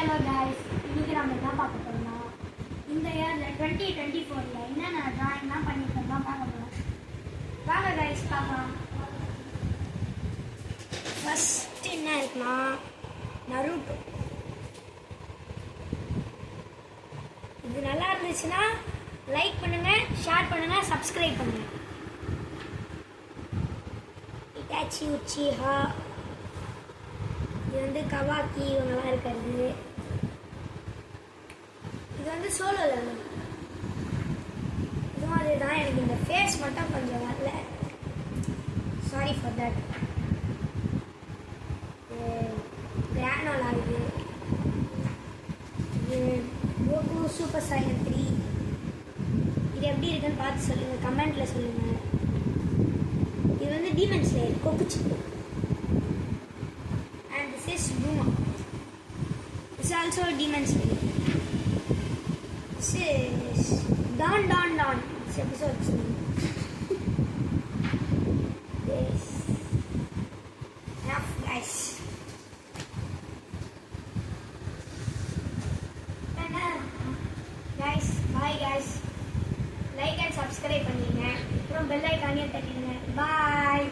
Hello guys, இன்னைக்கு நம்ம என்ன பார்க்க போறோம்னா இந்த இயர்ல 2024ல என்னென்ன டிராயிங்லாம் பண்ணியிருக்கோம் தான் பார்க்க போறோம். வாங்க காய்ஸ் பார்க்கலாம். ஃபர்ஸ்ட் என்ன இருக்குன்னா நருட்டோ. இது நல்லா இருந்துச்சுன்னா லைக் பண்ணுங்க, ஷேர் பண்ணுங்க, சப்ஸ்கிரைப் பண்ணுங்க. இட்டாச்சி உச்சிஹா, இது வந்து கவாக்கி இவங்கெல்லாம் இருக்கிறது. இது வந்து சோலோ லெவல். இதுவும் அதுதான். எனக்கு இந்த ஃபேஸ் மட்டும் கொஞ்சம் வரல, சாரி ஃபார் தட். கிரானோலா இது கோகு சூப்பர் சாயன் 3. இது எப்படி இருக்குன்னு பார்த்து சொல்லுங்கள், கமெண்ட்டில் சொல்லுங்கள். இது வந்து டீமன் ஸ்லேயர் கொக்குச்சிப்பு. And this is Ruma. This is also a demon slayer. This is Don. This episode is yes. Enough guys. Guys, bye guys. Like and subscribe பண்ணுங்க. அப்புறம் bell icon தட்டிடுங்க. Bye.